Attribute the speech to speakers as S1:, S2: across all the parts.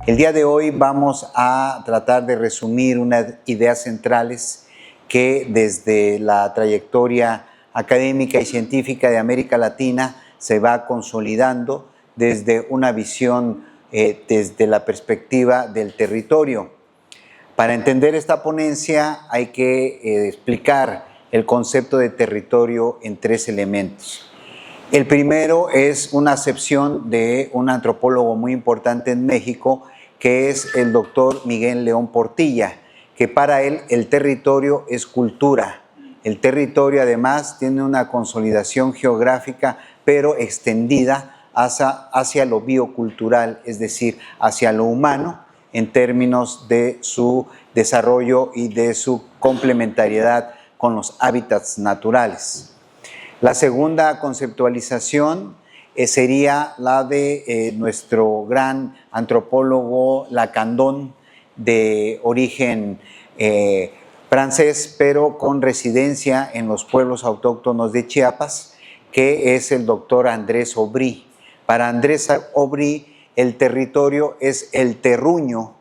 S1: El día de hoy vamos a tratar de resumir unas ideas centrales que desde la trayectoria académica y científica de América Latina se va consolidando desde una visión desde la perspectiva del territorio. Para entender esta ponencia hay que explicar el concepto de territorio en tres elementos. El primero es una acepción de un antropólogo muy importante en México, que es el doctor Miguel León Portilla, que para él el territorio es cultura. El territorio además tiene una consolidación geográfica, pero extendida hacia lo biocultural, es decir, hacia lo humano, en términos de su desarrollo y de su complementariedad con los hábitats naturales. La segunda conceptualización sería la de nuestro gran antropólogo Lacandón, de origen francés, pero con residencia en los pueblos autóctonos de Chiapas, que es el doctor Andrés Aubry. Para Andrés Aubry, el territorio es el terruño,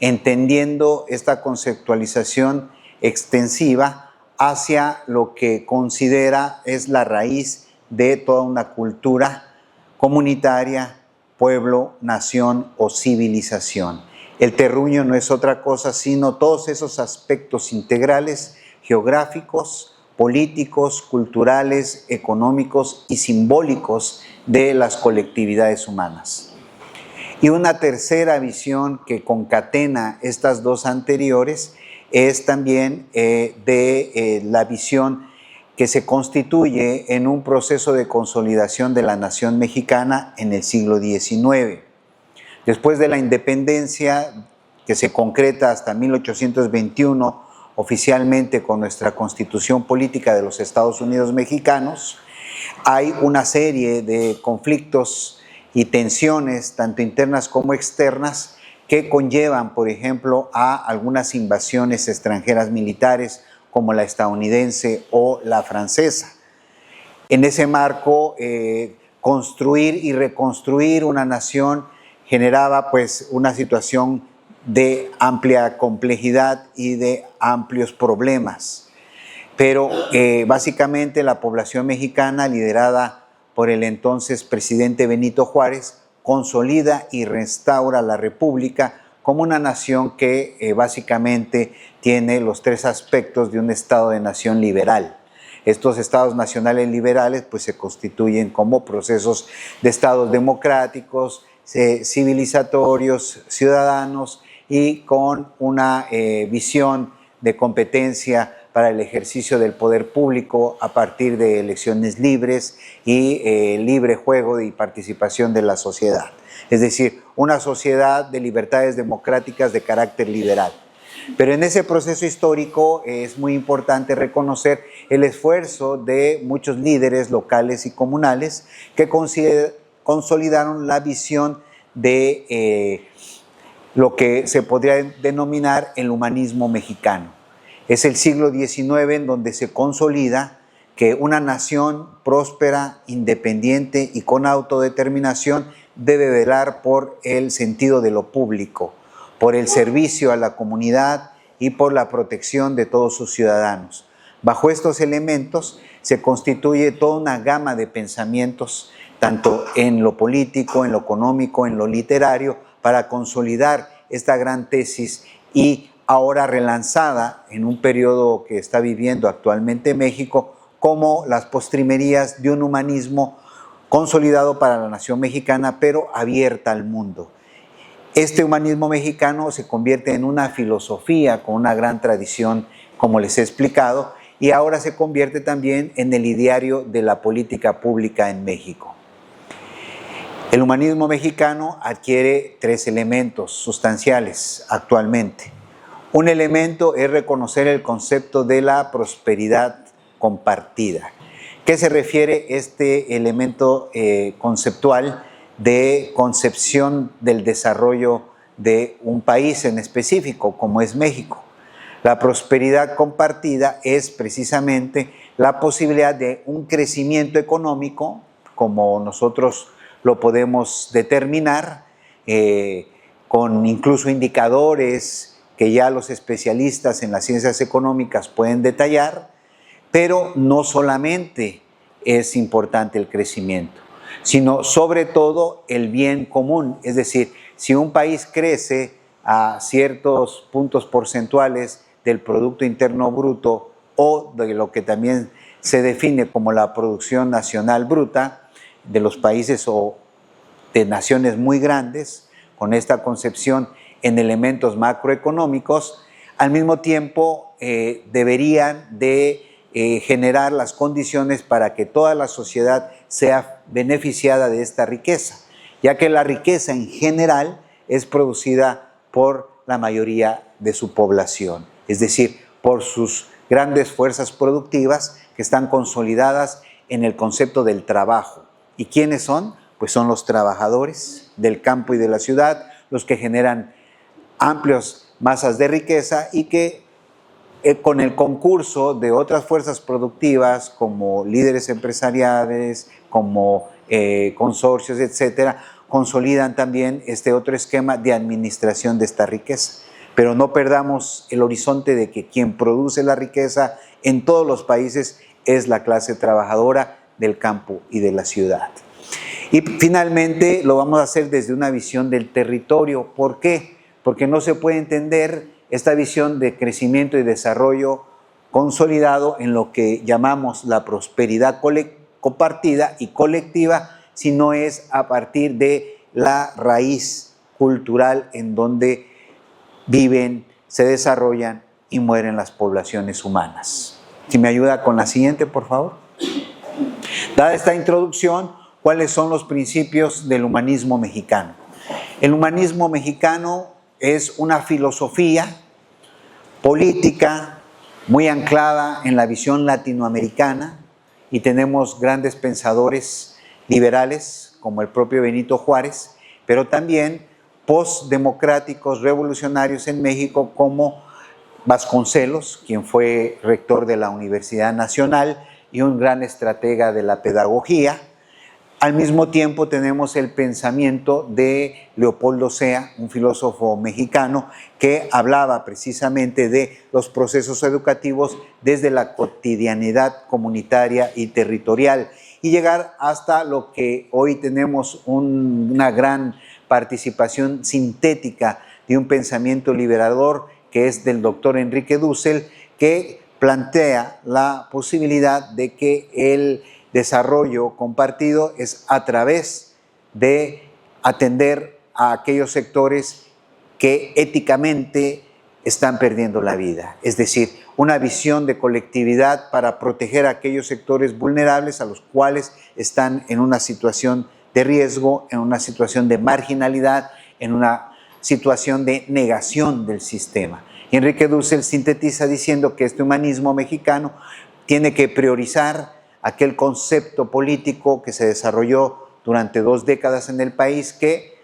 S1: entendiendo esta conceptualización extensiva hacia lo que considera es la raíz de toda una cultura comunitaria, pueblo, nación o civilización. El terruño no es otra cosa sino todos esos aspectos integrales, geográficos, políticos, culturales, económicos y simbólicos de las colectividades humanas. Y una tercera visión que concatena estas dos anteriores es también la visión que se constituye en un proceso de consolidación de la nación mexicana en el siglo XIX. Después de la independencia, que se concreta hasta 1821 oficialmente con nuestra Constitución Política de los Estados Unidos Mexicanos, hay una serie de conflictos y tensiones, tanto internas como externas, que conllevan, por ejemplo, a algunas invasiones extranjeras militares como la estadounidense o la francesa. En ese marco, construir y reconstruir una nación generaba pues una situación de amplia complejidad y de amplios problemas. Pero básicamente la población mexicana, liderada por el entonces presidente Benito Juárez, consolida y restaura la República como una nación que básicamente tiene los tres aspectos de un Estado de nación liberal. Estos estados nacionales liberales pues se constituyen como procesos de estados democráticos, civilizatorios, ciudadanos y con una visión de competencia para el ejercicio del poder público a partir de elecciones libres y libre juego y participación de la sociedad. Es decir, una sociedad de libertades democráticas de carácter liberal. Pero en ese proceso histórico es muy importante reconocer el esfuerzo de muchos líderes locales y comunales que consolidaron la visión de lo que se podría denominar el humanismo mexicano. Es el siglo XIX en donde se consolida que una nación próspera, independiente y con autodeterminación debe velar por el sentido de lo público, por el servicio a la comunidad y por la protección de todos sus ciudadanos. Bajo estos elementos se constituye toda una gama de pensamientos, tanto en lo político, en lo económico, en lo literario, para consolidar esta gran tesis y ahora relanzada en un periodo que está viviendo actualmente México como las postrimerías de un humanismo consolidado para la nación mexicana, pero abierta al mundo. Este humanismo mexicano se convierte en una filosofía con una gran tradición, como les he explicado, y ahora se convierte también en el ideario de la política pública en México. El humanismo mexicano adquiere tres elementos sustanciales actualmente. Un elemento es reconocer el concepto de la prosperidad compartida. ¿Qué se refiere este elemento conceptual de concepción del desarrollo de un país en específico, como es México? La prosperidad compartida es precisamente la posibilidad de un crecimiento económico, como nosotros lo podemos determinar, con incluso indicadores que ya los especialistas en las ciencias económicas pueden detallar, pero no solamente es importante el crecimiento, sino sobre todo el bien común. Es decir, si un país crece a ciertos puntos porcentuales del Producto Interno Bruto o de lo que también se define como la producción nacional bruta de los países o de naciones muy grandes, con esta concepción en elementos macroeconómicos, al mismo tiempo deberían de generar las condiciones para que toda la sociedad sea beneficiada de esta riqueza, ya que la riqueza en general es producida por la mayoría de su población, es decir, por sus grandes fuerzas productivas que están consolidadas en el concepto del trabajo. ¿Y quiénes son? Pues son los trabajadores del campo y de la ciudad, los que generan amplias masas de riqueza y que con el concurso de otras fuerzas productivas como líderes empresariales, como consorcios, etcétera, consolidan también este otro esquema de administración de esta riqueza. Pero no perdamos el horizonte de que quien produce la riqueza en todos los países es la clase trabajadora del campo y de la ciudad. Y finalmente lo vamos a hacer desde una visión del territorio. ¿Por qué? Porque no se puede entender esta visión de crecimiento y desarrollo consolidado en lo que llamamos la prosperidad compartida y colectiva, si no es a partir de la raíz cultural en donde viven, se desarrollan y mueren las poblaciones humanas. Si me ayuda con la siguiente, por favor. Dada esta introducción, ¿cuáles son los principios del humanismo mexicano? El humanismo mexicano es una filosofía política muy anclada en la visión latinoamericana y tenemos grandes pensadores liberales como el propio Benito Juárez, pero también postdemocráticos revolucionarios en México como Vasconcelos, quien fue rector de la Universidad Nacional y un gran estratega de la pedagogía. Al mismo tiempo tenemos el pensamiento de Leopoldo Sea, un filósofo mexicano que hablaba precisamente de los procesos educativos desde la cotidianidad comunitaria y territorial y llegar hasta lo que hoy tenemos una gran participación sintética de un pensamiento liberador que es del doctor Enrique Dussel, que plantea la posibilidad de que el desarrollo compartido es a través de atender a aquellos sectores que éticamente están perdiendo la vida. Es decir, una visión de colectividad para proteger a aquellos sectores vulnerables a los cuales están en una situación de riesgo, en una situación de marginalidad, en una situación de negación del sistema. Y Enrique Dussel sintetiza diciendo que este humanismo mexicano tiene que priorizar aquel concepto político que se desarrolló durante 2 décadas en el país que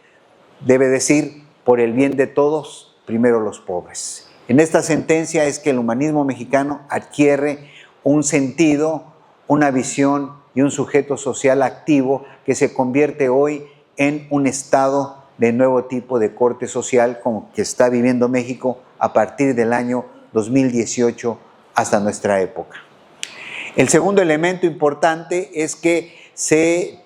S1: debe decir, por el bien de todos, primero los pobres. En esta sentencia es que el humanismo mexicano adquiere un sentido, una visión y un sujeto social activo que se convierte hoy en un estado de nuevo tipo de corte social como que está viviendo México a partir del año 2018 hasta nuestra época. El segundo elemento importante es que se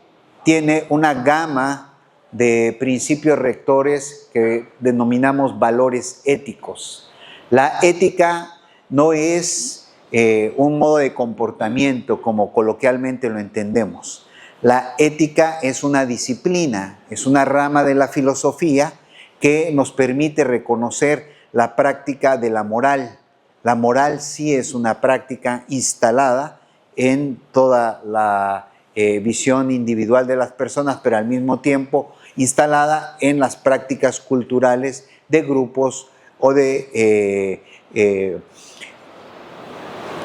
S1: tiene una gama de principios rectores que denominamos valores éticos. La ética no es un modo de comportamiento como coloquialmente lo entendemos. La ética es una disciplina, es una rama de la filosofía que nos permite reconocer la práctica de la moral. La moral sí es una práctica instalada en toda la visión individual de las personas, pero al mismo tiempo instalada en las prácticas culturales de grupos o de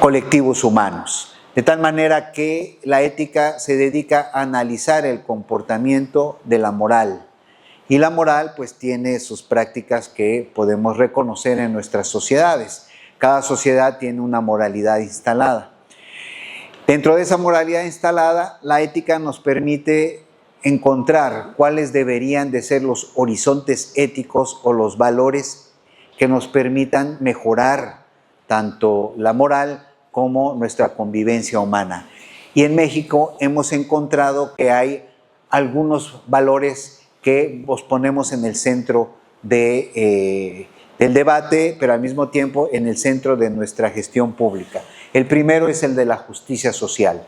S1: colectivos humanos. De tal manera que la ética se dedica a analizar el comportamiento de la moral. Y la moral pues tiene sus prácticas que podemos reconocer en nuestras sociedades. Cada sociedad tiene una moralidad instalada. Dentro de esa moralidad instalada, la ética nos permite encontrar cuáles deberían de ser los horizontes éticos o los valores que nos permitan mejorar tanto la moral como nuestra convivencia humana. Y en México hemos encontrado que hay algunos valores que los ponemos en el centro del debate, pero al mismo tiempo en el centro de nuestra gestión pública. El primero es el de la justicia social,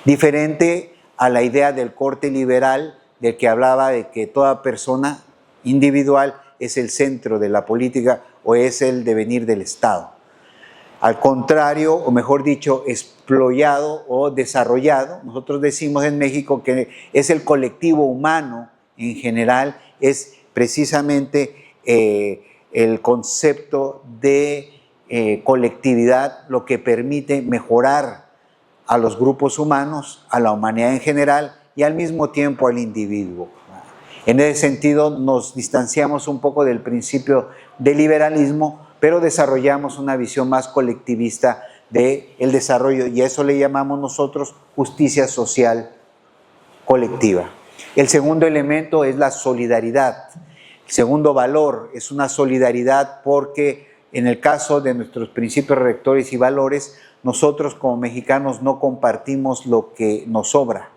S1: diferente a la idea del corte liberal, del que hablaba de que toda persona individual es el centro de la política o es el devenir del Estado. Al contrario, o mejor dicho, exployado o desarrollado, nosotros decimos en México que es el colectivo humano en general, es precisamente el concepto de colectividad lo que permite mejorar a los grupos humanos, a la humanidad en general y al mismo tiempo al individuo. En ese sentido nos distanciamos un poco del principio del liberalismo, pero desarrollamos una visión más colectivista del desarrollo y a eso le llamamos nosotros justicia social colectiva. El segundo elemento es la solidaridad. El segundo valor es una solidaridad porque en el caso de nuestros principios rectores y valores, nosotros como mexicanos no compartimos lo que nos sobra,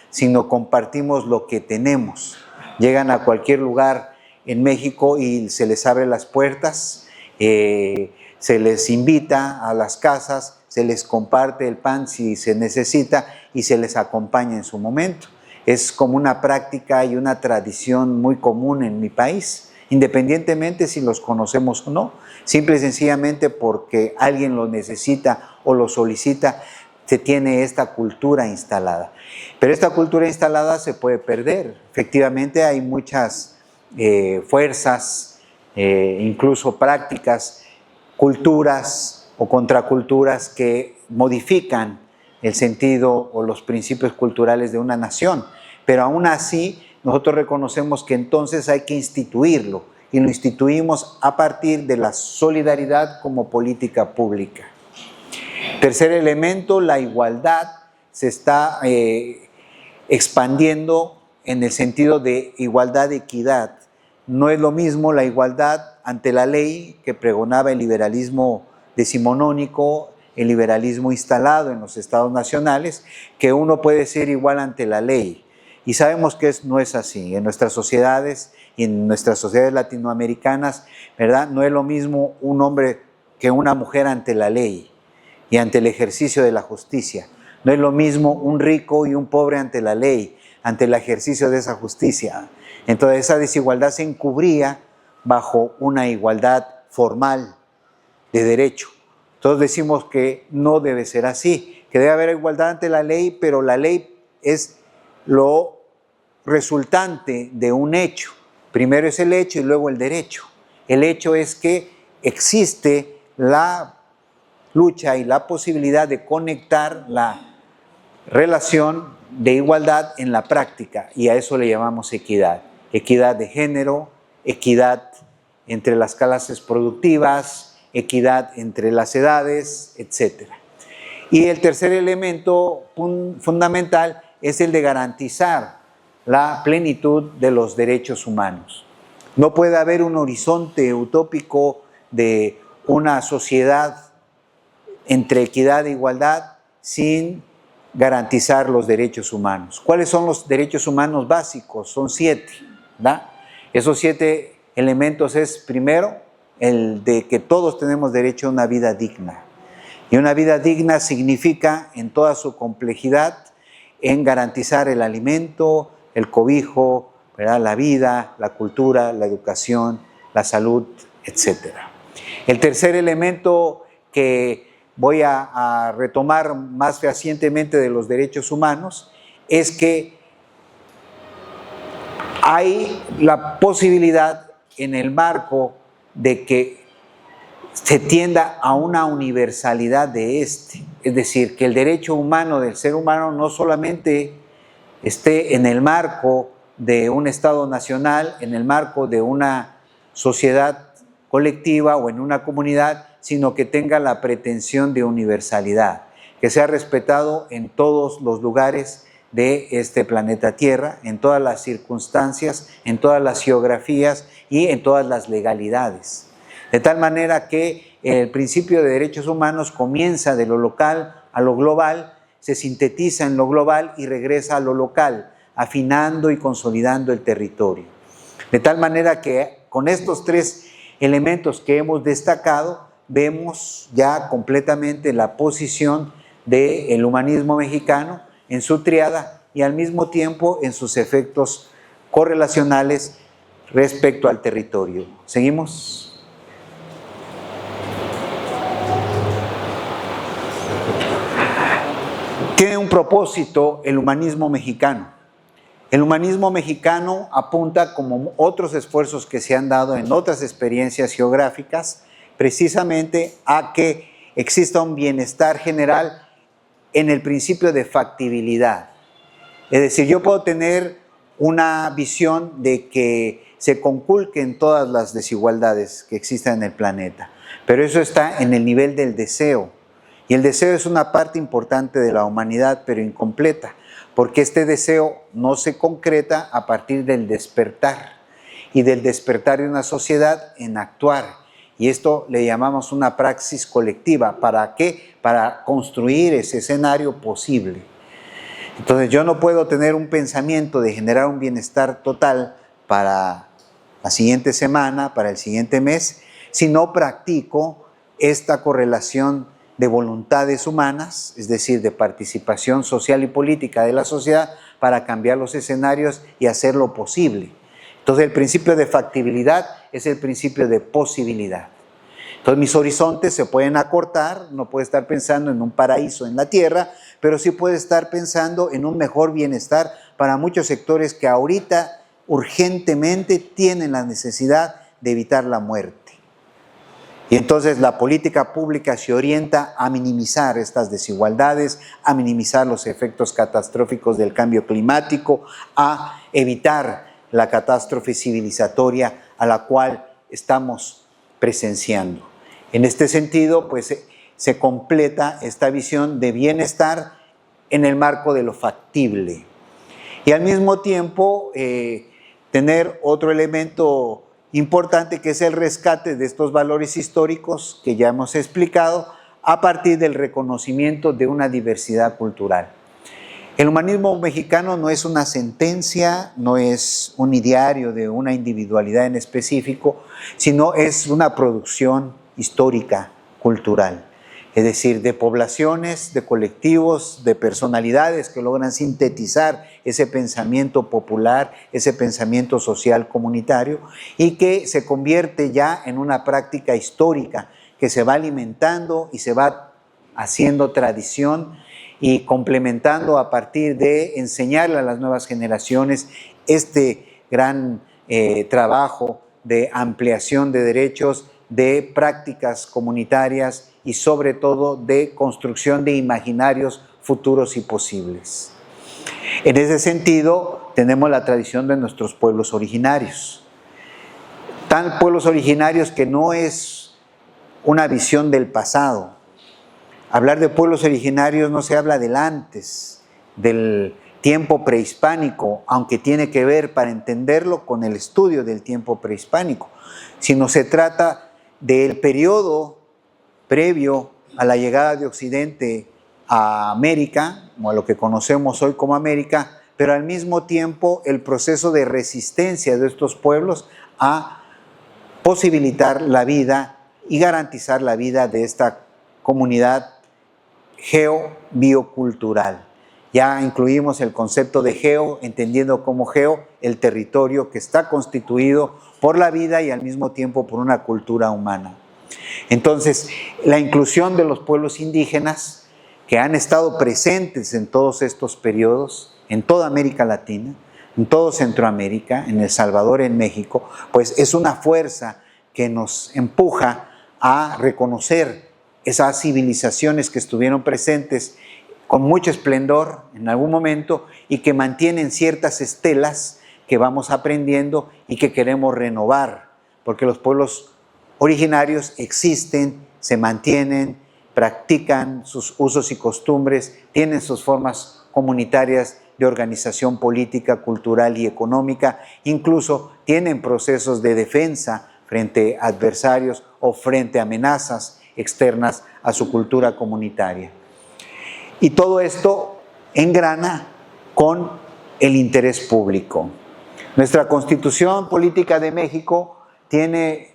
S1: sino compartimos lo que tenemos. Llegan a cualquier lugar en México y se les abre las puertas, se les invita a las casas, se les comparte el pan si se necesita y se les acompaña en su momento. Es como una práctica y una tradición muy común en mi país, independientemente si los conocemos o no, simple y sencillamente porque alguien lo necesita o lo solicita, se tiene esta cultura instalada. Pero esta cultura instalada se puede perder. Efectivamente hay muchas fuerzas, incluso prácticas, culturas o contraculturas que modifican el sentido o los principios culturales de una nación. Pero aún así, nosotros reconocemos que entonces hay que instituirlo y lo instituimos a partir de la solidaridad como política pública. Tercer elemento, la igualdad se está expandiendo en el sentido de igualdad de equidad. No es lo mismo la igualdad ante la ley que pregonaba el liberalismo decimonónico, el liberalismo instalado en los estados nacionales, que uno puede ser igual ante la ley. Y sabemos que no es así. En nuestras sociedades y en nuestras sociedades latinoamericanas, ¿verdad? No es lo mismo un hombre que una mujer ante la ley y ante el ejercicio de la justicia. No es lo mismo un rico y un pobre ante la ley, ante el ejercicio de esa justicia. Entonces esa desigualdad se encubría bajo una igualdad formal de derecho. Todos decimos que no debe ser así, que debe haber igualdad ante la ley, pero la ley es lo resultante de un hecho. Primero es el hecho y luego el derecho. El hecho es que existe la lucha y la posibilidad de conectar la relación de igualdad en la práctica y a eso le llamamos equidad. Equidad de género, equidad entre las clases productivas, equidad entre las edades, etc. Y el tercer elemento fundamental es el de garantizar la plenitud de los derechos humanos. No puede haber un horizonte utópico de una sociedad entre equidad e igualdad sin garantizar los derechos humanos. ¿Cuáles son los derechos humanos básicos? Son 7, ¿verdad? Esos 7 elementos es, primero, el de que todos tenemos derecho a una vida digna. Y una vida digna significa, en toda su complejidad, en garantizar el alimento, el cobijo, ¿verdad? La vida, la cultura, la educación, la salud, etc. El tercer elemento que voy a retomar más fehacientemente de los derechos humanos es que hay la posibilidad en el marco de que se tienda a una universalidad de es decir, que el derecho humano del ser humano no solamente esté en el marco de un Estado nacional, en el marco de una sociedad colectiva o en una comunidad, sino que tenga la pretensión de universalidad, que sea respetado en todos los lugares de este planeta Tierra, en todas las circunstancias, en todas las geografías y en todas las legalidades. De tal manera que el principio de derechos humanos comienza de lo local a lo global, se sintetiza en lo global y regresa a lo local, afinando y consolidando el territorio. De tal manera que con estos tres elementos que hemos destacado, vemos ya completamente la posición del humanismo mexicano en su tríada y al mismo tiempo en sus efectos correlacionales respecto al territorio. ¿Seguimos? Tiene un propósito el humanismo mexicano. El humanismo mexicano apunta, como otros esfuerzos que se han dado en otras experiencias geográficas, precisamente a que exista un bienestar general en el principio de factibilidad. Es decir, yo puedo tener una visión de que se conculquen todas las desigualdades que existen en el planeta, pero eso está en el nivel del deseo. Y el deseo es una parte importante de la humanidad, pero incompleta, porque este deseo no se concreta a partir del despertar, y del despertar de una sociedad en actuar. Y esto le llamamos una praxis colectiva. ¿Para qué? Para construir ese escenario posible. Entonces yo no puedo tener un pensamiento de generar un bienestar total para la siguiente semana, para el siguiente mes, si no practico esta correlación de voluntades humanas, es decir, de participación social y política de la sociedad para cambiar los escenarios y hacerlo posible. Entonces el principio de factibilidad es el principio de posibilidad. Entonces mis horizontes se pueden acortar, no puedo estar pensando en un paraíso en la tierra, pero sí puedo estar pensando en un mejor bienestar para muchos sectores que ahorita urgentemente tienen la necesidad de evitar la muerte. Y entonces la política pública se orienta a minimizar estas desigualdades, a minimizar los efectos catastróficos del cambio climático, a evitar la catástrofe civilizatoria a la cual estamos presenciando. En este sentido, pues se completa esta visión de bienestar en el marco de lo factible. Y al mismo tiempo, tener otro elemento importante que es el rescate de estos valores históricos que ya hemos explicado a partir del reconocimiento de una diversidad cultural. El humanismo mexicano no es una sentencia, no es un ideario de una individualidad en específico, sino es una producción histórica, cultural. Es decir, de poblaciones, de colectivos, de personalidades que logran sintetizar ese pensamiento popular, ese pensamiento social comunitario, y que se convierte ya en una práctica histórica que se va alimentando y se va haciendo tradición y complementando a partir de enseñarle a las nuevas generaciones este gran trabajo de ampliación de derechos, de prácticas comunitarias y sobre todo de construcción de imaginarios futuros y posibles. En ese sentido, tenemos la tradición de nuestros pueblos originarios. Tan pueblos originarios que no es una visión del pasado. Hablar de pueblos originarios no se habla del antes, del tiempo prehispánico, aunque tiene que ver para entenderlo con el estudio del tiempo prehispánico, sino se trata del periodo previo a la llegada de Occidente a América, o a lo que conocemos hoy como América, pero al mismo tiempo el proceso de resistencia de estos pueblos a posibilitar la vida y garantizar la vida de esta comunidad geo-biocultural. Ya incluimos el concepto de geo, entendiendo como geo el territorio que está constituido por la vida y al mismo tiempo por una cultura humana. Entonces, la inclusión de los pueblos indígenas que han estado presentes en todos estos periodos, en toda América Latina, en todo Centroamérica, en El Salvador, en México, pues es una fuerza que nos empuja a reconocer esas civilizaciones que estuvieron presentes con mucho esplendor en algún momento y que mantienen ciertas estelas que vamos aprendiendo y que queremos renovar, porque los pueblos originarios existen, se mantienen, practican sus usos y costumbres, tienen sus formas comunitarias de organización política, cultural y económica. Incluso tienen procesos de defensa frente a adversarios o frente a amenazas externas a su cultura comunitaria. Y todo esto engrana con el interés público. Nuestra Constitución Política de México tiene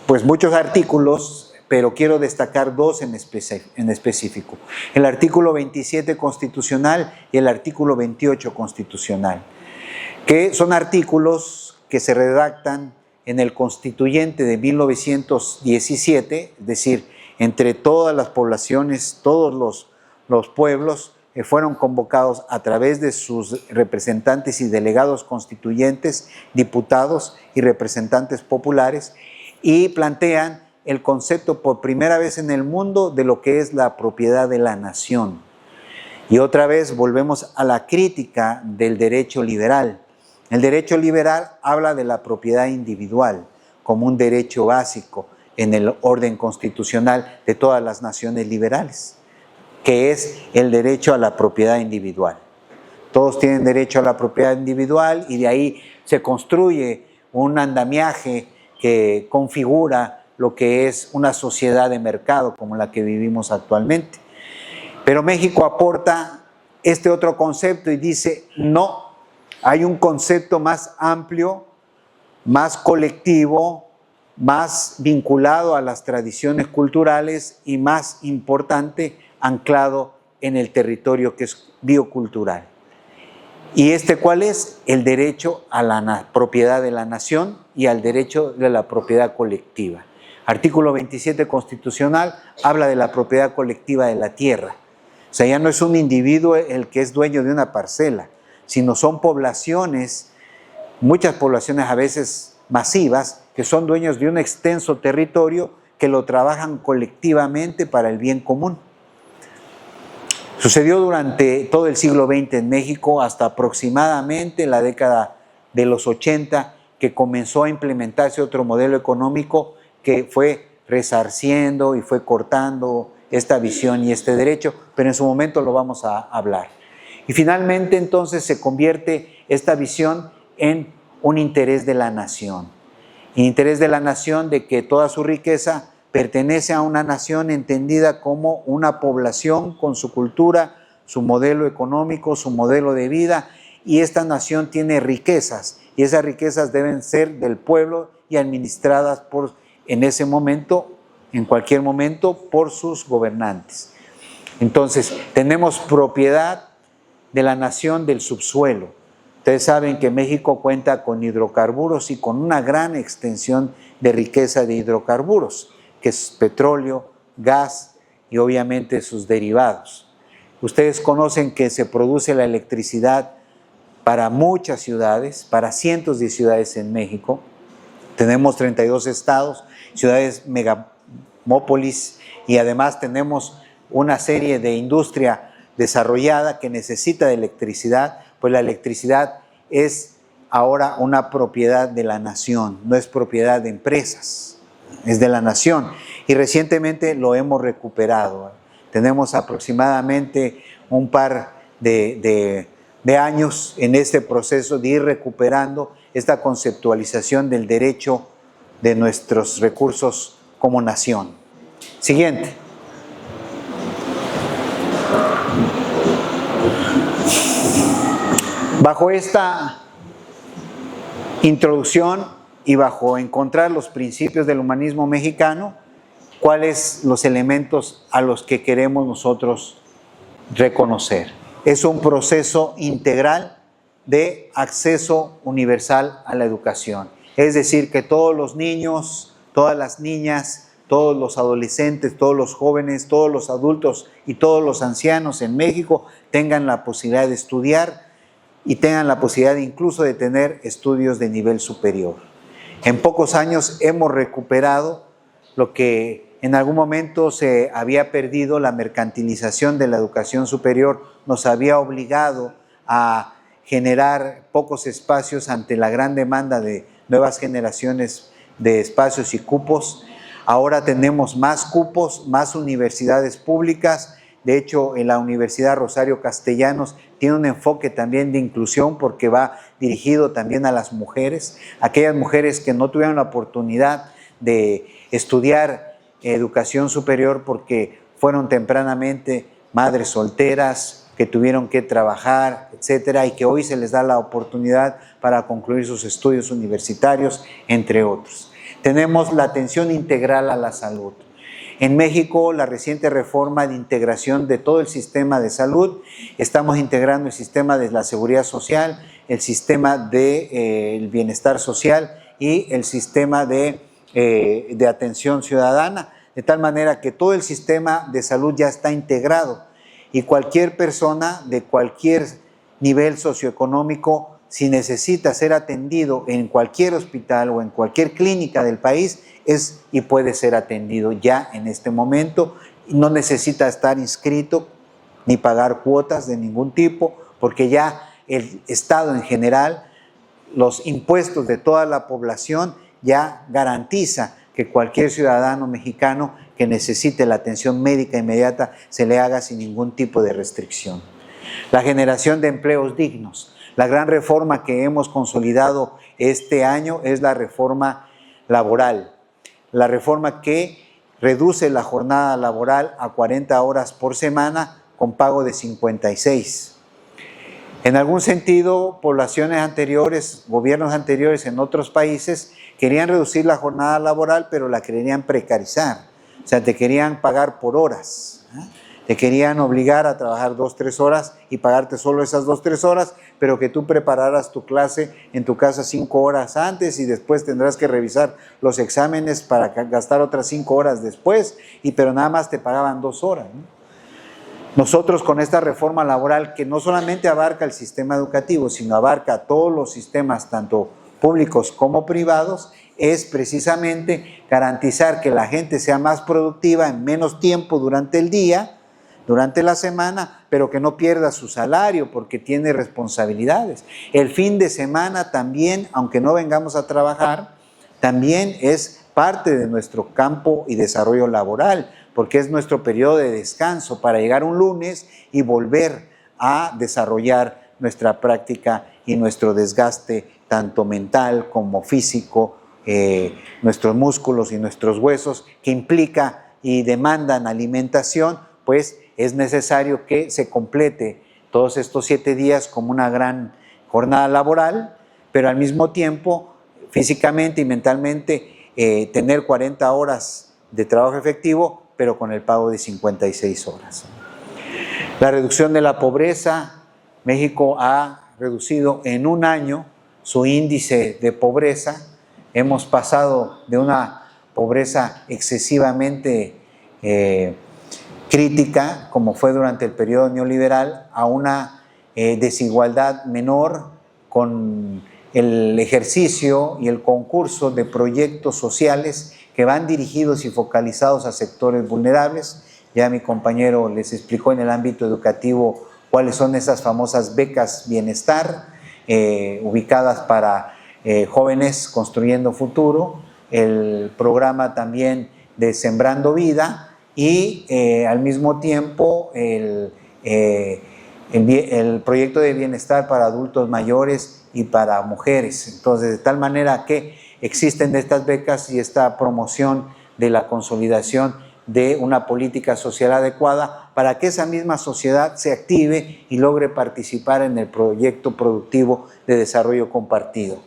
S1: pues muchos artículos, pero quiero destacar dos en específico. El artículo 27 constitucional y el artículo 28 constitucional, que son artículos que se redactan en el Constituyente de 1917, es decir, entre todas las poblaciones, todos los pueblos fueron convocados a través de sus representantes y delegados constituyentes, diputados y representantes populares, y plantean el concepto por primera vez en el mundo de lo que es la propiedad de la nación. Y otra vez volvemos a la crítica del derecho liberal. El derecho liberal habla de la propiedad individual como un derecho básico en el orden constitucional de todas las naciones liberales, que es el derecho a la propiedad individual. Todos tienen derecho a la propiedad individual y de ahí se construye un andamiaje que configura lo que es una sociedad de mercado como la que vivimos actualmente. Pero México aporta este otro concepto y dice, no, hay un concepto más amplio, más colectivo, más vinculado a las tradiciones culturales y más importante, anclado en el territorio, que es biocultural. ¿Y cuál es? El derecho a la propiedad de la nación y al derecho de la propiedad colectiva. Artículo 27 constitucional habla de la propiedad colectiva de la tierra. O sea, ya no es un individuo el que es dueño de una parcela, sino son poblaciones, muchas poblaciones a veces masivas, que son dueños de un extenso territorio que lo trabajan colectivamente para el bien común. Sucedió durante todo el siglo XX en México hasta aproximadamente la década de los 80, que comenzó a implementarse otro modelo económico que fue resarciendo y fue cortando esta visión y este derecho, pero en su momento lo vamos a hablar. Y finalmente entonces se convierte esta visión en un interés de la nación. Interés de la nación de que toda su riqueza pertenece a una nación entendida como una población con su cultura, su modelo económico, su modelo de vida, y esta nación tiene riquezas, y esas riquezas deben ser del pueblo y administradas por, en ese momento, en cualquier momento, por sus gobernantes. Entonces, tenemos propiedad de la nación del subsuelo. Ustedes saben que México cuenta con hidrocarburos y con una gran extensión de riqueza de hidrocarburos, que es petróleo, gas y obviamente sus derivados. Ustedes conocen que se produce la electricidad para muchas ciudades, para cientos de ciudades en México. Tenemos 32 estados, ciudades megamópolis, y además tenemos una serie de industria desarrollada que necesita de electricidad, pues la electricidad es ahora una propiedad de la nación, no es propiedad de empresas, es de la nación. Y recientemente lo hemos recuperado. Tenemos aproximadamente un par de años en este proceso de ir recuperando esta conceptualización del derecho de nuestros recursos como nación. Siguiente. Bajo esta introducción y bajo encontrar los principios del humanismo mexicano, ¿cuáles los elementos a los que queremos nosotros reconocer? Es un proceso integral de acceso universal a la educación. Es decir, que todos los niños, todas las niñas, todos los adolescentes, todos los jóvenes, todos los adultos y todos los ancianos en México tengan la posibilidad de estudiar y tengan la posibilidad incluso de tener estudios de nivel superior. En pocos años hemos recuperado lo que en algún momento se había perdido. La mercantilización de la educación superior nos había obligado a generar pocos espacios ante la gran demanda de nuevas generaciones de espacios y cupos. Ahora tenemos más cupos, más universidades públicas, De hecho, en la Universidad Rosario Castellanos tiene un enfoque también de inclusión porque va dirigido también a las mujeres, aquellas mujeres que no tuvieron la oportunidad de estudiar educación superior porque fueron tempranamente madres solteras, que tuvieron que trabajar, etcétera, y que hoy se les da la oportunidad para concluir sus estudios universitarios, entre otros. Tenemos la atención integral a la salud. En México, la reciente reforma de integración de todo el sistema de salud, estamos integrando el sistema de la seguridad social, el sistema del bienestar social y el sistema de atención ciudadana, de tal manera que todo el sistema de salud ya está integrado y cualquier persona de cualquier nivel socioeconómico, si necesita ser atendido en cualquier hospital o en cualquier clínica del país, es y puede ser atendido ya en este momento. No necesita estar inscrito ni pagar cuotas de ningún tipo, porque ya el Estado en general, los impuestos de toda la población ya garantiza que cualquier ciudadano mexicano que necesite la atención médica inmediata se le haga sin ningún tipo de restricción. La generación de empleos dignos. La gran reforma que hemos consolidado este año es la reforma laboral. La reforma que reduce la jornada laboral a 40 horas por semana con pago de 56. En algún sentido, poblaciones anteriores, gobiernos anteriores en otros países querían reducir la jornada laboral, pero la querían precarizar. O sea, te querían pagar por horas. Te querían obligar a trabajar 2 o 3 horas y pagarte solo esas 2 o 3 horas, pero que tú prepararas tu clase en tu casa 5 horas antes y después tendrás que revisar los exámenes para gastar otras 5 horas después, pero nada más te pagaban 2 horas, ¿no? Nosotros con esta reforma laboral que no solamente abarca el sistema educativo, sino abarca todos los sistemas, tanto públicos como privados, es precisamente garantizar que la gente sea más productiva en menos tiempo durante el día, durante la semana, pero que no pierda su salario porque tiene responsabilidades. El fin de semana también, aunque no vengamos a trabajar, también es parte de nuestro campo y desarrollo laboral, porque es nuestro periodo de descanso para llegar un lunes y volver a desarrollar nuestra práctica y nuestro desgaste tanto mental como físico, nuestros músculos y nuestros huesos, que implica y demandan alimentación, pues es necesario que se complete todos estos 7 días como una gran jornada laboral, pero al mismo tiempo, físicamente y mentalmente, tener 40 horas de trabajo efectivo, pero con el pago de 56 horas. La reducción de la pobreza. México ha reducido en un año su índice de pobreza. Hemos pasado de una pobreza excesivamente crítica, como fue durante el periodo neoliberal, a una desigualdad menor con el ejercicio y el concurso de proyectos sociales que van dirigidos y focalizados a sectores vulnerables. Ya mi compañero les explicó en el ámbito educativo cuáles son esas famosas becas bienestar, ubicadas para jóvenes construyendo futuro, el programa también de Sembrando Vida y al mismo tiempo el proyecto de bienestar para adultos mayores y para mujeres. Entonces, de tal manera que existen estas becas y esta promoción de la consolidación de una política social adecuada para que esa misma sociedad se active y logre participar en el proyecto productivo de desarrollo compartido.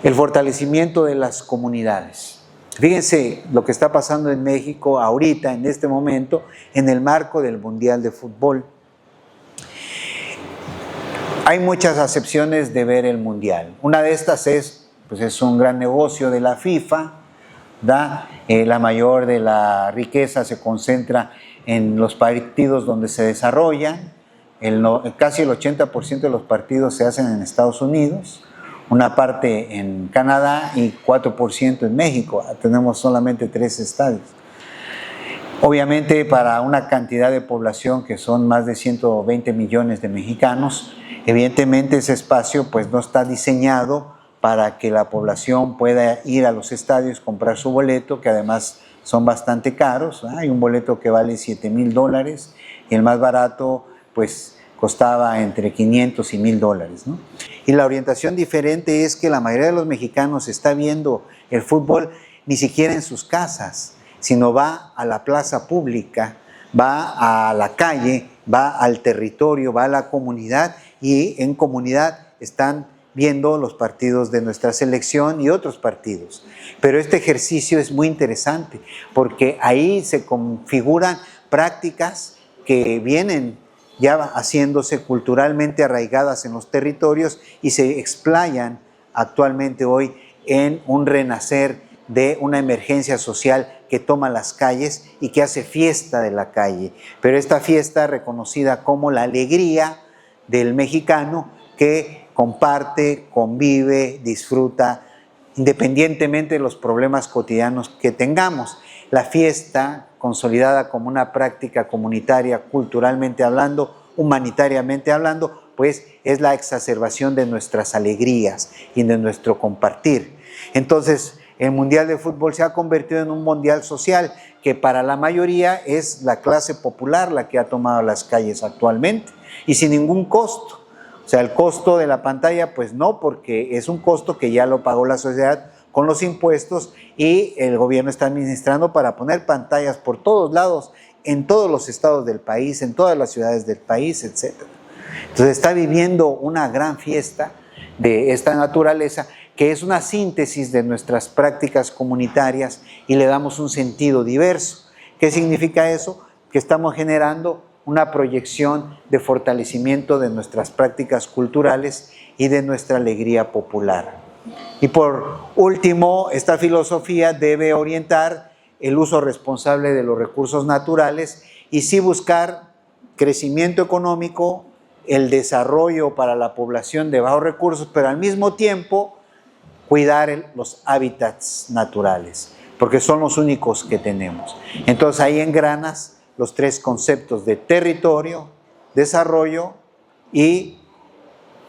S1: El fortalecimiento de las comunidades. Fíjense lo que está pasando en México ahorita, en este momento, en el marco del Mundial de Fútbol. Hay muchas acepciones de ver el Mundial. Una de estas es un gran negocio de la FIFA, la mayor de la riqueza se concentra en los partidos donde se desarrollan. Casi el 80% de los partidos se hacen en Estados Unidos, una parte en Canadá y 4% en México. Tenemos solamente 3 estadios. Obviamente, para una cantidad de población que son más de 120 millones de mexicanos, evidentemente ese espacio pues no está diseñado para que la población pueda ir a los estadios, comprar su boleto, que además son bastante caros. Hay un boleto que vale $7,000 y el más barato pues costaba entre $500 y $1,000, ¿no? Y la orientación diferente es que la mayoría de los mexicanos está viendo el fútbol ni siquiera en sus casas, sino va a la plaza pública, va a la calle, va al territorio, va a la comunidad, y en comunidad están viendo los partidos de nuestra selección y otros partidos. Pero este ejercicio es muy interesante porque ahí se configuran prácticas que vienen ya haciéndose culturalmente arraigadas en los territorios y se explayan actualmente hoy en un renacer de una emergencia social que toma las calles y que hace fiesta de la calle. Pero esta fiesta reconocida como la alegría del mexicano que comparte, convive, disfruta, independientemente de los problemas cotidianos que tengamos. La fiesta, consolidada como una práctica comunitaria, culturalmente hablando, humanitariamente hablando, pues es la exacerbación de nuestras alegrías y de nuestro compartir. Entonces, el Mundial de Fútbol se ha convertido en un mundial social que para la mayoría es la clase popular la que ha tomado las calles actualmente y sin ningún costo. O sea, el costo de la pantalla, pues no, porque es un costo que ya lo pagó la sociedad con los impuestos y el gobierno está administrando para poner pantallas por todos lados, en todos los estados del país, en todas las ciudades del país, etc. Entonces está viviendo una gran fiesta de esta naturaleza que es una síntesis de nuestras prácticas comunitarias y le damos un sentido diverso. ¿Qué significa eso? Que estamos generando una proyección de fortalecimiento de nuestras prácticas culturales y de nuestra alegría popular. Y por último, esta filosofía debe orientar el uso responsable de los recursos naturales y sí buscar crecimiento económico, el desarrollo para la población de bajos recursos, pero al mismo tiempo cuidar los hábitats naturales, porque son los únicos que tenemos. Entonces ahí engranas los tres conceptos de territorio, desarrollo y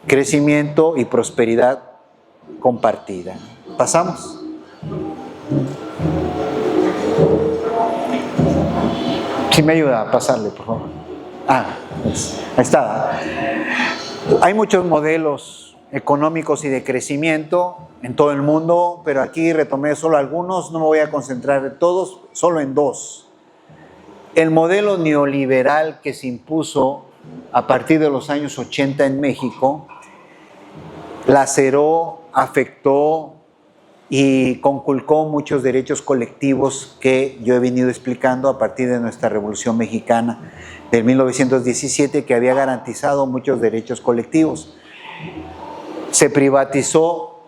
S1: crecimiento y prosperidad compartida. ¿Pasamos? Si me ayuda a pasarle, por favor. Ahí está. Hay muchos modelos económicos y de crecimiento en todo el mundo, pero aquí retomé solo algunos, no me voy a concentrar en todos, solo en dos. El modelo neoliberal que se impuso a partir de los años 80 en México laceró, afectó y conculcó muchos derechos colectivos que yo he venido explicando a partir de nuestra Revolución Mexicana del 1917, que había garantizado muchos derechos colectivos. Se privatizó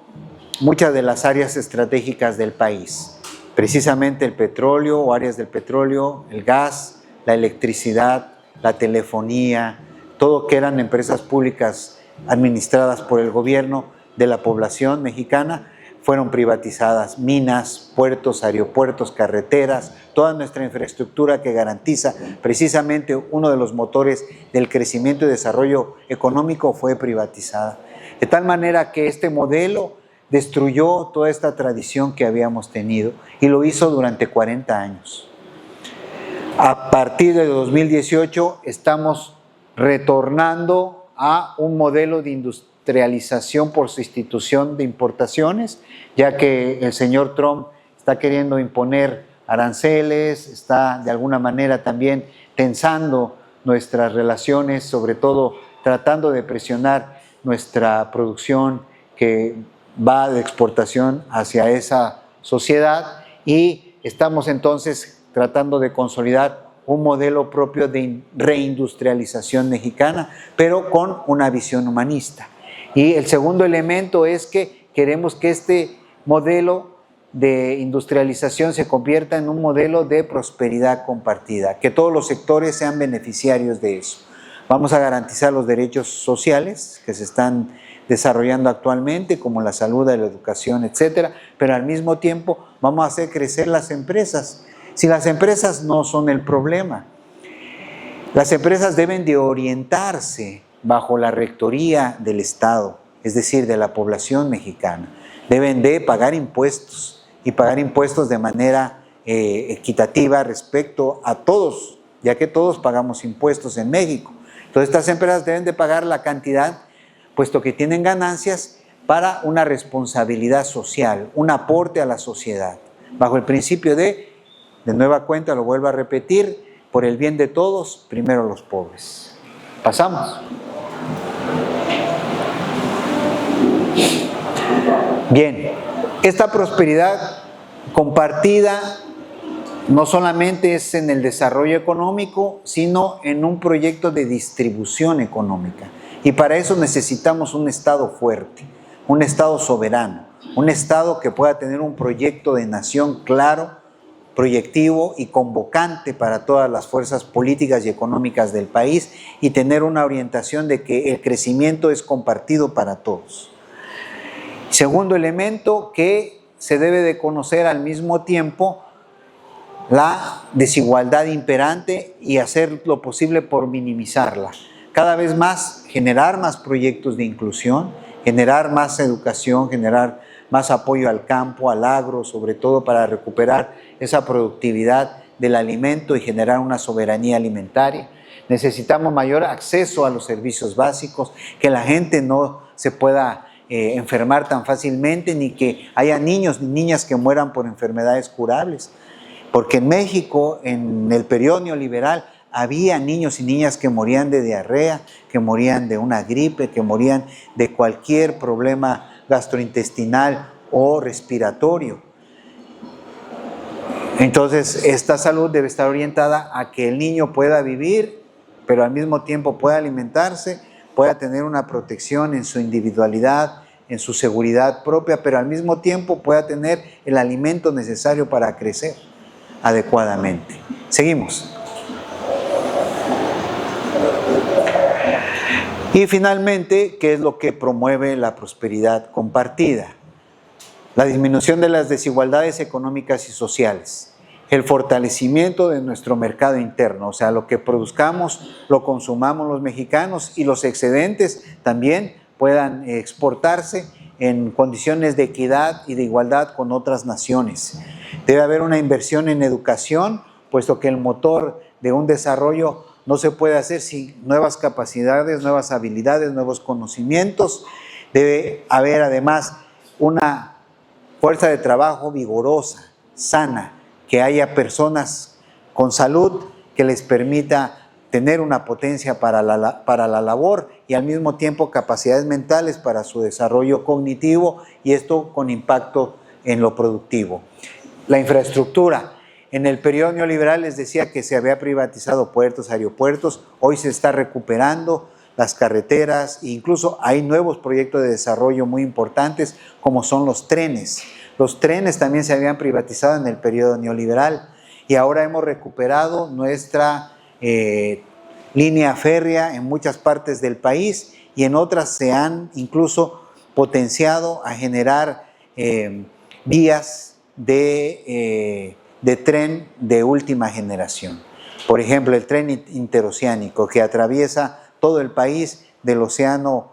S1: muchas de las áreas estratégicas del país, precisamente el petróleo o áreas del petróleo, el gas, la electricidad, la telefonía, todo que eran empresas públicas administradas por el gobierno de la población mexicana, fueron privatizadas. Minas, puertos, aeropuertos, carreteras, toda nuestra infraestructura que garantiza precisamente uno de los motores del crecimiento y desarrollo económico fue privatizada. De tal manera que este modelo destruyó toda esta tradición que habíamos tenido y lo hizo durante 40 años. A partir de 2018 estamos retornando a un modelo de industrialización por sustitución de importaciones, ya que el señor Trump está queriendo imponer aranceles, está de alguna manera también tensando nuestras relaciones, sobre todo tratando de presionar nuestra producción que va de exportación hacia esa sociedad, y estamos entonces tratando de consolidar un modelo propio de reindustrialización mexicana, pero con una visión humanista. Y el segundo elemento es que queremos que este modelo de industrialización se convierta en un modelo de prosperidad compartida, que todos los sectores sean beneficiarios de eso. Vamos a garantizar los derechos sociales que se están desarrollando actualmente, como la salud, la educación, etcétera, pero al mismo tiempo vamos a hacer crecer las empresas. Si las empresas no son el problema, las empresas deben de orientarse bajo la rectoría del Estado, es decir, de la población mexicana. Deben de pagar impuestos y pagar impuestos de manera equitativa respecto a todos, ya que todos pagamos impuestos en México. Entonces estas empresas deben de pagar la cantidad, puesto que tienen ganancias, para una responsabilidad social, un aporte a la sociedad, bajo el principio de nueva cuenta, lo vuelvo a repetir, por el bien de todos, primero los pobres. Pasamos. Bien, esta prosperidad compartida no solamente es en el desarrollo económico, sino en un proyecto de distribución económica. Y para eso necesitamos un Estado fuerte, un Estado soberano, un Estado que pueda tener un proyecto de nación claro, proyectivo y convocante para todas las fuerzas políticas y económicas del país, y tener una orientación de que el crecimiento es compartido para todos. Segundo elemento, que se debe de conocer al mismo tiempo la desigualdad imperante y hacer lo posible por minimizarla. Cada vez más generar más proyectos de inclusión, generar más educación, generar más apoyo al campo, al agro, sobre todo para recuperar esa productividad del alimento y generar una soberanía alimentaria. Necesitamos mayor acceso a los servicios básicos, que la gente no se pueda enfermar tan fácilmente, ni que haya niños ni niñas que mueran por enfermedades curables. Porque en México, en el periodo neoliberal, había niños y niñas que morían de diarrea, que morían de una gripe, que morían de cualquier problema gastrointestinal o respiratorio. Entonces, esta salud debe estar orientada a que el niño pueda vivir, pero al mismo tiempo pueda alimentarse, pueda tener una protección en su individualidad, en su seguridad propia, pero al mismo tiempo pueda tener el alimento necesario para crecer adecuadamente. Seguimos. Y finalmente, ¿qué es lo que promueve la prosperidad compartida? La disminución de las desigualdades económicas y sociales, el fortalecimiento de nuestro mercado interno, o sea, lo que produzcamos, lo consumamos los mexicanos, y los excedentes también puedan exportarse en condiciones de equidad y de igualdad con otras naciones. Debe haber una inversión en educación, puesto que el motor de un desarrollo no se puede hacer sin nuevas capacidades, nuevas habilidades, nuevos conocimientos. Debe haber además una fuerza de trabajo vigorosa, sana, que haya personas con salud que les permita tener una potencia para la labor, y al mismo tiempo capacidades mentales para su desarrollo cognitivo, y esto con impacto en lo productivo. La infraestructura. En el periodo neoliberal les decía que se había privatizado puertos, aeropuertos. Hoy se está recuperando las carreteras, e incluso hay nuevos proyectos de desarrollo muy importantes, como son los trenes. Los trenes también se habían privatizado en el periodo neoliberal, y ahora hemos recuperado nuestra línea férrea en muchas partes del país, y en otras se han incluso potenciado a generar vías de tren de última generación. Por ejemplo, el tren interoceánico, que atraviesa todo el país del océano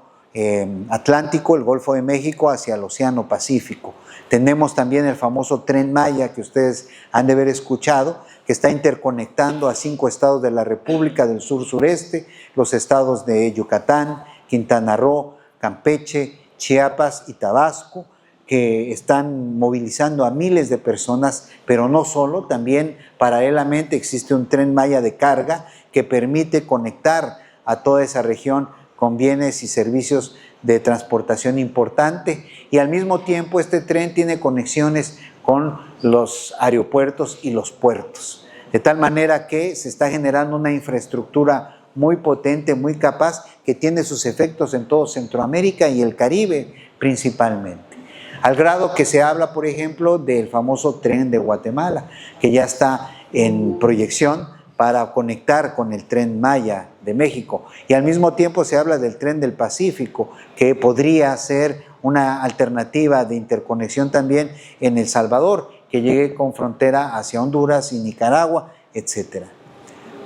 S1: Atlántico, el Golfo de México, hacia el océano Pacífico. Tenemos también el famoso Tren Maya, que ustedes han de haber escuchado, que está interconectando a 5 estados de la República del sur-sureste, los estados de Yucatán, Quintana Roo, Campeche, Chiapas y Tabasco, que están movilizando a miles de personas, pero no solo, también paralelamente existe un Tren Maya de carga que permite conectar a toda esa región con bienes y servicios de transportación importante, y al mismo tiempo este tren tiene conexiones con los aeropuertos y los puertos, de tal manera que se está generando una infraestructura muy potente, muy capaz, que tiene sus efectos en todo Centroamérica y el Caribe principalmente. Al grado que se habla, por ejemplo, del famoso tren de Guatemala, que ya está en proyección para conectar con el Tren Maya de México. Y al mismo tiempo se habla del Tren del Pacífico, que podría ser una alternativa de interconexión también en El Salvador, que llegue con frontera hacia Honduras y Nicaragua, etc.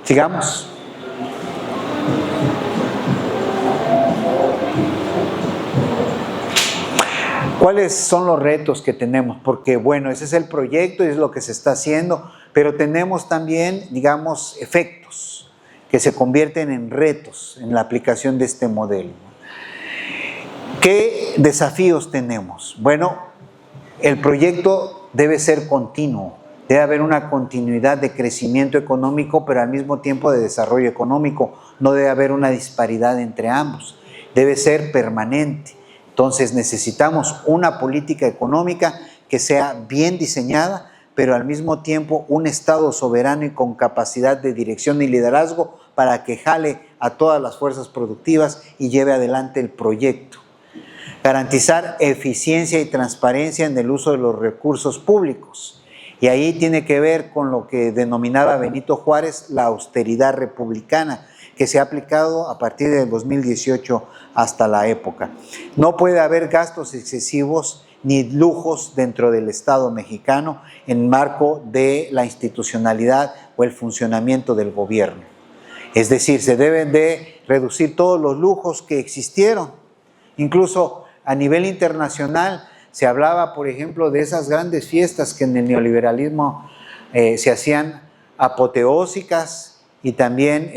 S1: Sigamos. ¿Cuáles son los retos que tenemos? Porque bueno, ese es el proyecto y es lo que se está haciendo, pero tenemos también, digamos, efectos que se convierten en retos en la aplicación de este modelo. ¿Qué desafíos tenemos? Bueno, el proyecto debe ser continuo, debe haber una continuidad de crecimiento económico, pero al mismo tiempo de desarrollo económico, no debe haber una disparidad entre ambos, debe ser permanente. Entonces necesitamos una política económica que sea bien diseñada, pero al mismo tiempo un Estado soberano y con capacidad de dirección y liderazgo para que jale a todas las fuerzas productivas y lleve adelante el proyecto. Garantizar eficiencia y transparencia en el uso de los recursos públicos. Y ahí tiene que ver con lo que denominaba Benito Juárez la austeridad republicana, que se ha aplicado a partir del 2018 hasta la época. No puede haber gastos excesivos ni lujos dentro del Estado mexicano en marco de la institucionalidad o el funcionamiento del gobierno. Es decir, se deben de reducir todos los lujos que existieron. Incluso a nivel internacional se hablaba, por ejemplo, de esas grandes fiestas que en el neoliberalismo se hacían apoteósicas y también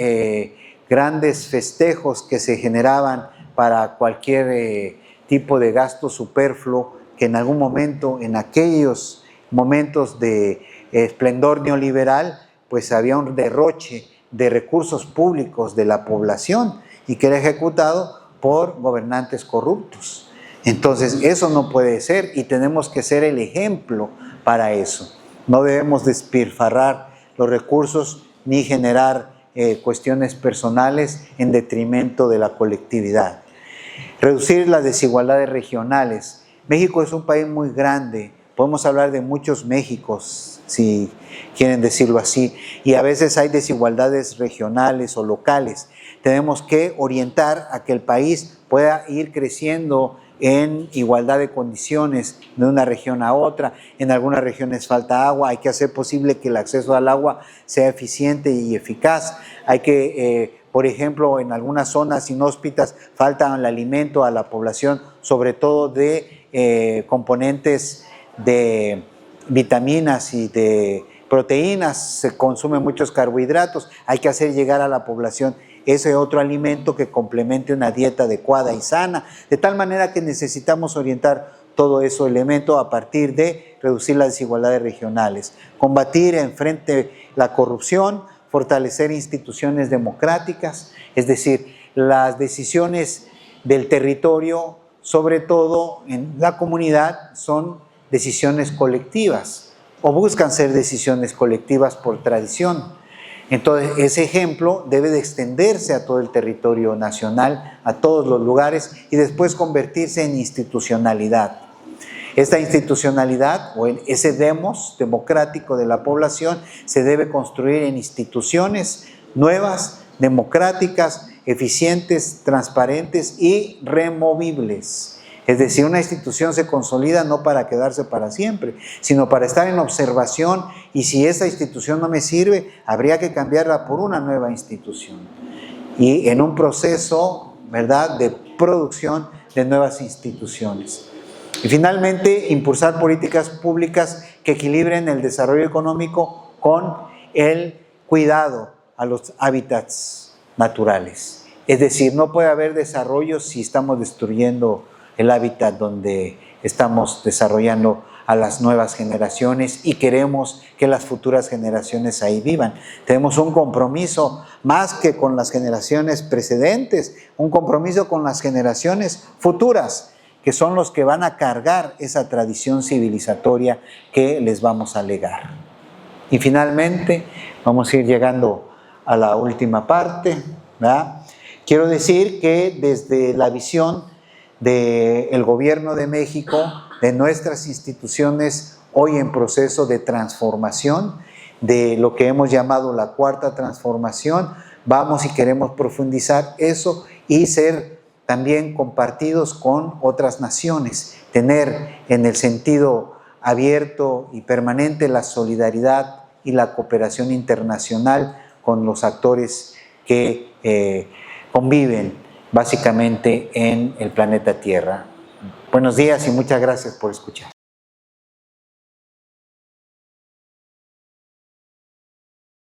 S1: grandes festejos que se generaban para cualquier tipo de gasto superfluo que en algún momento, en aquellos momentos de esplendor neoliberal, pues había un derroche de recursos públicos de la población y que era ejecutado por gobernantes corruptos. Entonces eso no puede ser y tenemos que ser el ejemplo para eso. No debemos despilfarrar los recursos ni generar cuestiones personales en detrimento de la colectividad. Reducir las desigualdades regionales. México es un país muy grande, podemos hablar de muchos Méxicos, si quieren decirlo así, y a veces hay desigualdades regionales o locales. Tenemos que orientar a que el país pueda ir creciendo en igualdad de condiciones de una región a otra. En algunas regiones falta agua, hay que hacer posible que el acceso al agua sea eficiente y eficaz. Hay que, por ejemplo, en algunas zonas inhóspitas falta el alimento a la población, sobre todo de componentes de vitaminas y de proteínas, se consumen muchos carbohidratos, hay que hacer llegar a la población ese otro alimento que complemente una dieta adecuada y sana, de tal manera que necesitamos orientar todo ese elemento a partir de reducir las desigualdades regionales, combatir enfrente la corrupción, fortalecer instituciones democráticas, es decir, las decisiones del territorio, sobre todo en la comunidad, son decisiones colectivas o buscan ser decisiones colectivas por tradición. Entonces, ese ejemplo debe de extenderse a todo el territorio nacional, a todos los lugares y después convertirse en institucionalidad. Esta institucionalidad o ese demos democrático de la población se debe construir en instituciones nuevas, democráticas, eficientes, transparentes y removibles. Es decir, una institución se consolida no para quedarse para siempre, sino para estar en observación y si esa institución no me sirve, habría que cambiarla por una nueva institución. Y en un proceso, ¿verdad?, de producción de nuevas instituciones. Y finalmente, impulsar políticas públicas que equilibren el desarrollo económico con el cuidado a los hábitats naturales. Es decir, no puede haber desarrollo si estamos destruyendo el hábitat donde estamos desarrollando a las nuevas generaciones y queremos que las futuras generaciones ahí vivan. Tenemos un compromiso más que con las generaciones precedentes, un compromiso con las generaciones futuras, que son los que van a cargar esa tradición civilizatoria que les vamos a legar. Y finalmente, vamos a ir llegando a la última parte, ¿verdad? Quiero decir que desde la visión del gobierno de México, de nuestras instituciones hoy en proceso de transformación, de lo que hemos llamado la cuarta transformación, vamos y queremos profundizar eso y ser también compartidos con otras naciones, tener en el sentido abierto y permanente la solidaridad y la cooperación internacional con los actores que conviven básicamente en el planeta Tierra. Buenos días y muchas gracias por escuchar.